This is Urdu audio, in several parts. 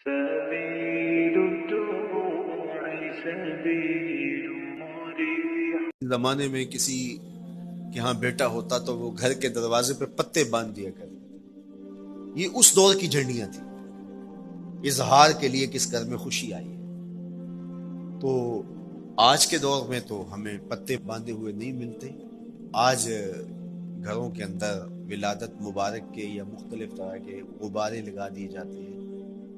سبيل الدموع سبيل مريح۔ زمانے میں کسی کے ہاں بیٹا ہوتا تو وہ گھر کے دروازے پہ پتے باندھ دیا کرتے۔ یہ اس دور کی جھنڈیاں تھیں، اظہار کے لیے کس گھر میں خوشی آئی ہے۔ تو آج کے دور میں تو ہمیں پتے باندھے ہوئے نہیں ملتے۔ آج گھروں کے اندر ولادت مبارک کے یا مختلف طرح کے غبارے لگا دیے جاتے ہیں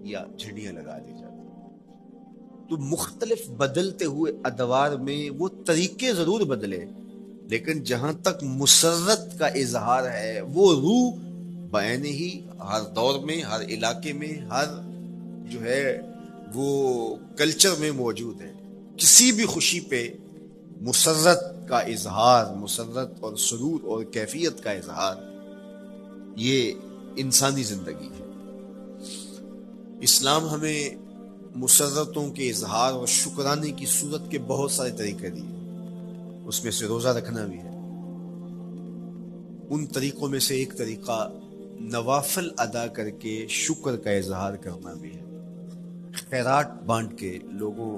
یا جھنڈیاں لگا دی جاتی ہیں۔ تو مختلف بدلتے ہوئے ادوار میں وہ طریقے ضرور بدلے، لیکن جہاں تک مسرت کا اظہار ہے وہ روح بعین ہی ہر دور میں، ہر علاقے میں، ہر جو ہے وہ کلچر میں موجود ہے۔ کسی بھی خوشی پہ مسرت کا اظہار، مسرت اور سرور اور کیفیت کا اظہار، یہ انسانی زندگی ہے۔ اسلام ہمیں مسرتوں کے اظہار اور شکرانے کی صورت کے بہت سارے طریقے دیے، اس میں سے روزہ رکھنا بھی ہے۔ ان طریقوں میں سے ایک طریقہ نوافل ادا کر کے شکر کا اظہار کرنا بھی ہے۔ خیرات بانٹ کے لوگوں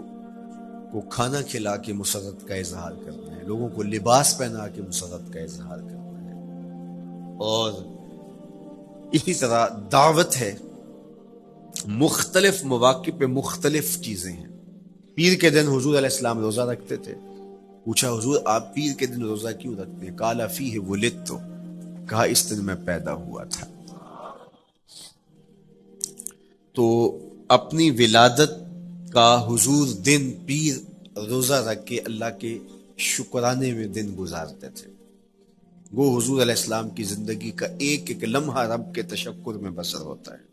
کو کھانا کھلا کے مسرت کا اظہار کرنا ہے، لوگوں کو لباس پہنا کے مسرت کا اظہار کرنا ہے۔ اور اسی طرح دعوت ہے، مختلف مواقع پہ مختلف چیزیں ہیں۔ پیر کے دن حضور علیہ السلام روزہ رکھتے تھے۔ پوچھا حضور آپ پیر کے دن روزہ کیوں رکھتے ہیں؟ قال فیہ ولدت، کہا اس دن میں پیدا ہوا تھا۔ تو اپنی ولادت کا حضور دن پیر روزہ رکھ کے اللہ کے شکرانے میں دن گزارتے تھے۔ وہ حضور علیہ السلام کی زندگی کا ایک ایک لمحہ رب کے تشکر میں بسر ہوتا ہے،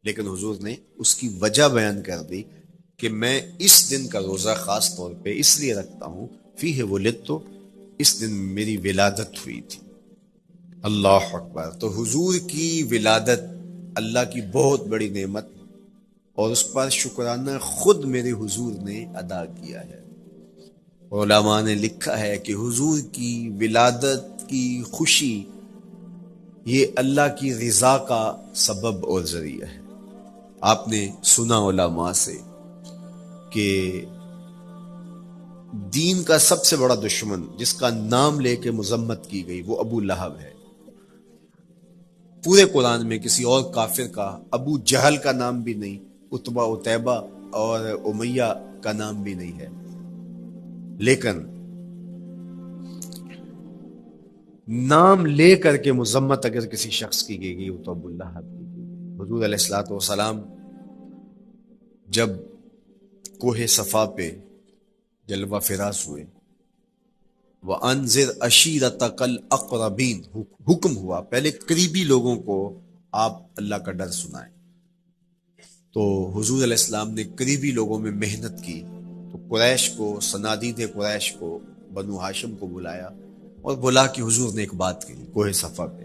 لیکن حضور نے اس کی وجہ بیان کر دی کہ میں اس دن کا روزہ خاص طور پہ اس لیے رکھتا ہوں، فیہ ولدت، اس دن میری ولادت ہوئی تھی۔ اللہ اکبر۔ تو حضور کی ولادت اللہ کی بہت بڑی نعمت، اور اس پر شکرانہ خود میرے حضور نے ادا کیا ہے۔ علماء نے لکھا ہے کہ حضور کی ولادت کی خوشی یہ اللہ کی رضا کا سبب اور ذریعہ ہے۔ آپ نے سنا علماء سے کہ دین کا سب سے بڑا دشمن جس کا نام لے کے مذمت کی گئی وہ ابو لہب ہے۔ پورے قرآن میں کسی اور کافر کا ابو جہل کا نام بھی نہیں، عتبہ عتیبہ اور امیہ کا نام بھی نہیں ہے، لیکن نام لے کر کے مذمت اگر کسی شخص کی گئی وہ تو ابو لہب کی گئی۔ حضور علیہ الصلوۃ والسلام جب کوہ صفا پہ جلوہ فراز ہوئے، وَأَنذِرْ عَشِيرَتَكَ الْأَقْرَبِينَ، حکم ہوا پہلے قریبی لوگوں کو آپ اللہ کا ڈر سنائیں۔ تو حضور علیہ السلام نے قریبی لوگوں میں محنت کی، تو قریش کو، صنادید قریش کو، بنو ہاشم کو بلایا اور بلا کہ حضور نے ایک بات کہی کوہ صفا پہ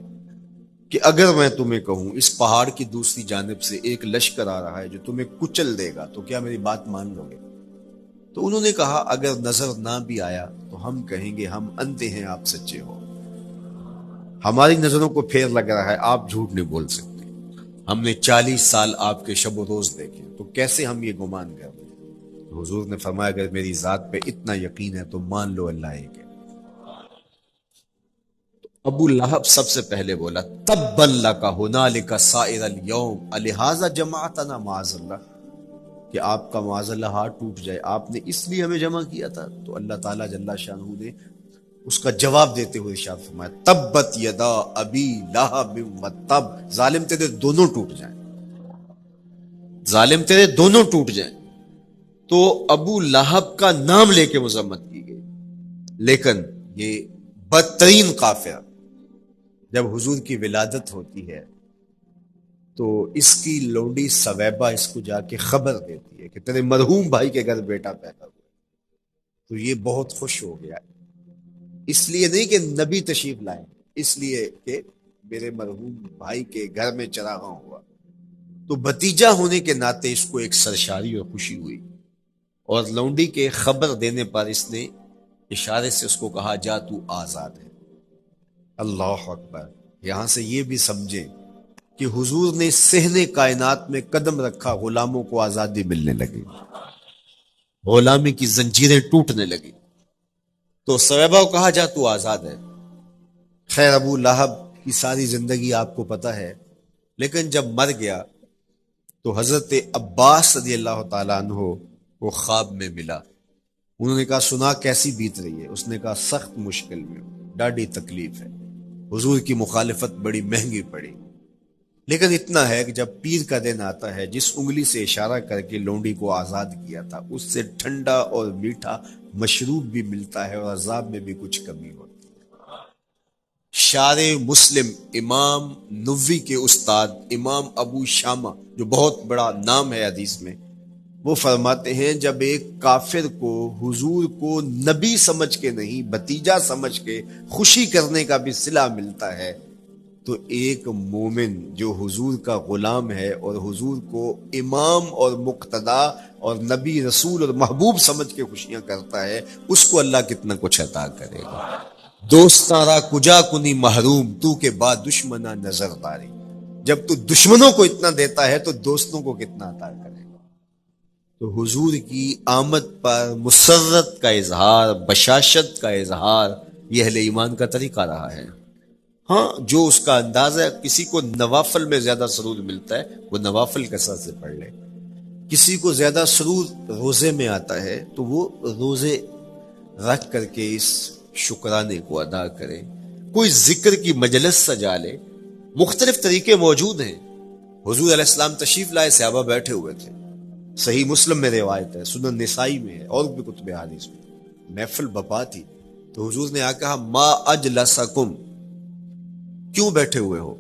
کہ اگر میں تمہیں کہوں اس پہاڑ کی دوسری جانب سے ایک لشکر آ رہا ہے جو تمہیں کچل دے گا تو کیا میری بات مان لو گے؟ تو انہوں نے کہا اگر نظر نہ بھی آیا تو ہم کہیں گے ہم اندھے ہیں، آپ سچے ہو، ہماری نظروں کو پھیر لگ رہا ہے، آپ جھوٹ نہیں بول سکتے، ہم نے 40 سال آپ کے شب و روز دیکھے، تو کیسے ہم یہ گمان کر رہے ہیں؟ تو حضور نے فرمایا اگر میری ذات پہ اتنا یقین ہے تو مان لو اللہ ایک ہے۔ ابو لہب سب سے پہلے بولا تبا لک ھنالک سائر الیوم الہذا جمعتنا، معاذ اللہ، کہ آپ کا معاذ اللہ ہاتھ ٹوٹ جائے، آپ نے اس لیے ہمیں جمع کیا تھا۔ تو اللہ تعالیٰ جل شانہ نے اس کا جواب دیتے ہوئے ارشاد فرمایا تبت یدا ابی لہب وتب، ظالم تیرے دونوں ٹوٹ جائیں، ظالم تیرے دونوں ٹوٹ جائیں۔ تو ابو لہب کا نام لے کے مذمت کی گئی، لیکن یہ بدترین کافر جب حضور کی ولادت ہوتی ہے تو اس کی لونڈی سویبہ اس کو جا کے خبر دیتی ہے کہ تیرے مرحوم بھائی کے گھر بیٹا پیدا ہوا۔ تو یہ بہت خوش ہو گیا، اس لیے نہیں کہ نبی تشریف لائیں، اس لیے کہ میرے مرحوم بھائی کے گھر میں چراغاں ہوا۔ تو بھتیجا ہونے کے ناطے اس کو ایک سرشاری اور خوشی ہوئی، اور لونڈی کے خبر دینے پر اس نے اشارے سے اس کو کہا جا تو آزاد ہے۔ اللہ اکبر۔ یہاں سے یہ بھی سمجھیں کہ حضور نے صحن کائنات میں قدم رکھا، غلاموں کو آزادی ملنے لگی، غلامی کی زنجیریں ٹوٹنے لگی، تو صحابہ کو کہا جا تو آزاد ہے۔ خیر ابو لہب کی ساری زندگی آپ کو پتہ ہے، لیکن جب مر گیا تو حضرت عباس رضی اللہ تعالیٰ عنہ وہ خواب میں ملا۔ انہوں نے کہا سنا کیسی بیت رہی ہے؟ اس نے کہا سخت مشکل میں، ڈاڑھی تکلیف ہے، حضور کی مخالفت بڑی مہنگی پڑی، لیکن اتنا ہے کہ جب پیر کا دن آتا ہے، جس انگلی سے اشارہ کر کے لونڈی کو آزاد کیا تھا اس سے ٹھنڈا اور میٹھا مشروب بھی ملتا ہے اور عذاب میں بھی کچھ کمی ہوتی ہے۔ شارع مسلم امام نووی کے استاد امام ابو شامہ، جو بہت بڑا نام ہے حدیث میں، وہ فرماتے ہیں جب ایک کافر کو حضور کو نبی سمجھ کے نہیں بھتیجا سمجھ کے خوشی کرنے کا بھی صلہ ملتا ہے، تو ایک مومن جو حضور کا غلام ہے اور حضور کو امام اور مقتدا اور نبی رسول اور محبوب سمجھ کے خوشیاں کرتا ہے، اس کو اللہ کتنا کچھ عطا کرے گا۔ دوستارا کجا کنی محروم تو کے بعد دشمنا نظر داری، جب تو دشمنوں کو اتنا دیتا ہے تو دوستوں کو کتنا عطا کرے گا۔ تو حضور کی آمد پر مسرت کا اظہار، بشاشت کا اظہار، یہ اہل ایمان کا طریقہ رہا ہے۔ ہاں جو اس کا انداز ہے، کسی کو نوافل میں زیادہ سرور ملتا ہے وہ نوافل کثرت سے پڑھ لے، کسی کو زیادہ سرور روزے میں آتا ہے تو وہ روزے رکھ کر کے اس شکرانے کو ادا کرے، کوئی ذکر کی مجلس سجا لے، مختلف طریقے موجود ہیں۔ حضور علیہ السلام تشریف لائے، صحابہ بیٹھے ہوئے تھے، صحیح مسلم میں روایت ہے، سنن نسائی میں ہے اور بھی کتب حدیث میں، محفل بپا تھی تو حضور نے آ کہا ما اجلسکم، کیوں بیٹھے ہوئے ہو؟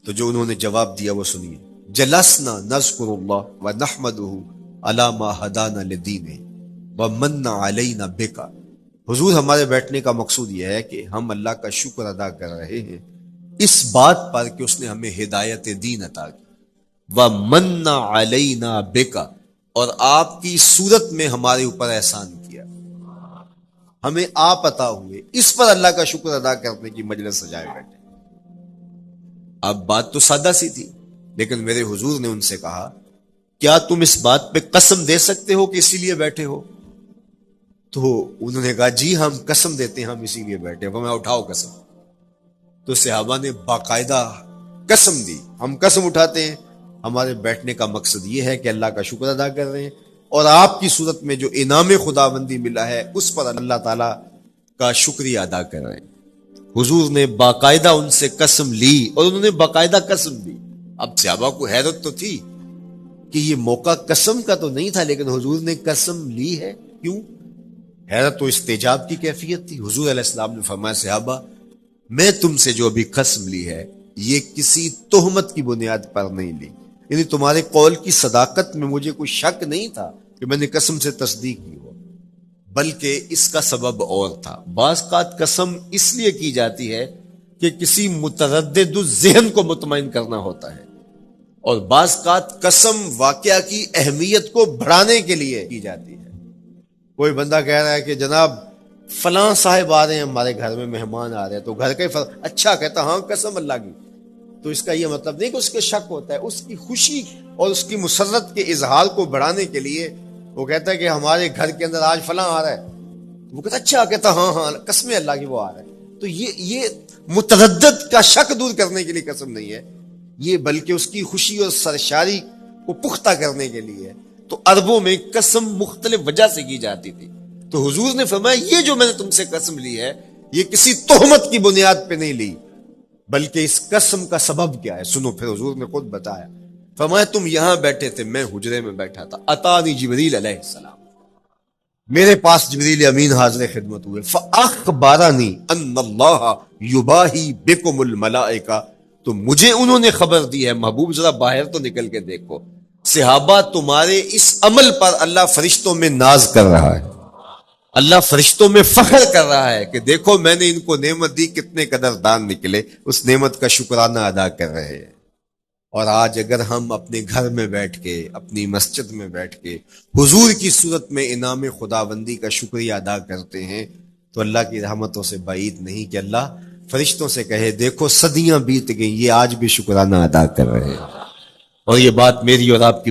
تو جو انہوں نے جواب دیا وہ سنیے، جلسنا نذکر اللہ ونحمدہ علی ما ہدانا لدینہ ومن علینا بکا، حضور ہمارے بیٹھنے کا مقصود یہ ہے کہ ہم اللہ کا شکر ادا کر رہے ہیں اس بات پر کہ اس نے ہمیں ہدایت دین عطا کی، ومن علینا بکا، اور آپ کی صورت میں ہمارے اوپر احسان کیا، ہمیں آپ عطا ہوئے، اس پر اللہ کا شکر ادا کرنے کی مجلس سجائے بیٹھے۔ اب بات تو سادہ سی تھی، لیکن میرے حضور نے ان سے کہا کیا تم اس بات پہ قسم دے سکتے ہو کہ اسی لیے بیٹھے ہو؟ تو انہوں نے کہا جی ہم قسم دیتے ہیں، ہم اسی لیے بیٹھے ہیں۔ میں اٹھاؤ قسم، تو صحابہ نے باقاعدہ قسم دی، ہم قسم اٹھاتے ہیں، ہمارے بیٹھنے کا مقصد یہ ہے کہ اللہ کا شکر ادا کر رہے ہیں اور آپ کی صورت میں جو انعام خداوندی ملا ہے اس پر اللہ تعالیٰ کا شکریہ ادا کر رہے ہیں۔ حضور نے باقاعدہ ان سے قسم لی اور انہوں نے باقاعدہ قسم دی۔ اب صحابہ کو حیرت تو تھی کہ یہ موقع قسم کا تو نہیں تھا، لیکن حضور نے قسم لی ہے، کیوں؟ حیرت تو استجاب کی کیفیت تھی۔ حضور علیہ السلام نے فرمایا صحابہ میں تم سے جو ابھی قسم لی ہے یہ کسی تہمت کی بنیاد پر نہیں لی، یعنی تمہارے قول کی صداقت میں مجھے کوئی شک نہیں تھا کہ میں نے قسم سے تصدیق کی ہو، بلکہ اس کا سبب اور تھا۔ بعض اوقات قسم اس لیے کی جاتی ہے کہ کسی متردد ذہن کو مطمئن کرنا ہوتا ہے، اور بعض اوقات قسم واقعہ کی اہمیت کو بڑھانے کے لیے کی جاتی ہے۔ کوئی بندہ کہہ رہا ہے کہ جناب فلاں صاحب آ رہے ہیں ہمارے گھر میں، مہمان آ رہے ہیں، تو گھر کا اچھا کہتا ہاں قسم اللہ کی، تو اس کا یہ مطلب نہیں کہ اس کے شک ہوتا ہے، اس کی خوشی اور اس کی مسرت کے اظہار کو بڑھانے کے لیے وہ کہتا ہے کہ ہمارے گھر کے اندر آج فلاں آ رہا ہے، وہ کہتا اچھا کہتا ہاں ہاں قسم اللہ کی وہ آ رہا ہے۔ تو یہ متردد کا شک دور کرنے کے لیے قسم نہیں ہے، یہ بلکہ اس کی خوشی اور سرشاری کو پختہ کرنے کے لیے ہے۔ تو عربوں میں قسم مختلف وجہ سے کی جاتی تھی، تو حضور نے فرمایا یہ جو میں نے تم سے قسم لی ہے یہ کسی تہمت کی بنیاد پہ نہیں لی، بلکہ اس قسم کا سبب کیا ہے سنو۔ پھر حضور نے خود بتایا، فرمایا تم یہاں بیٹھے تھے، میں حجرے میں بیٹھا تھا، اتانی جبریل علیہ السلام، میرے پاس جبریل امین حاضر خدمت ہوئے، فاخبرنی ان اللہ یباہی بکم الملائکہ، تو مجھے انہوں نے خبر دی ہے، محبوب ذرا باہر تو نکل کے دیکھو، صحابہ تمہارے اس عمل پر اللہ فرشتوں میں ناز کر رہا ہے، اللہ فرشتوں میں فخر کر رہا ہے کہ دیکھو میں نے ان کو نعمت دی، کتنے قدردان نکلے، اس نعمت کا شکرانہ ادا کر رہے ہیں۔ اور آج اگر ہم اپنے گھر میں بیٹھ کے، اپنی مسجد میں بیٹھ کے حضور کی صورت میں انعام خداوندی کا شکریہ ادا کرتے ہیں تو اللہ کی رحمتوں سے بعید نہیں کہ اللہ فرشتوں سے کہے دیکھو صدیاں بیت گئیں، یہ آج بھی شکرانہ ادا کر رہے ہیں، اور یہ بات میری اور آپ کی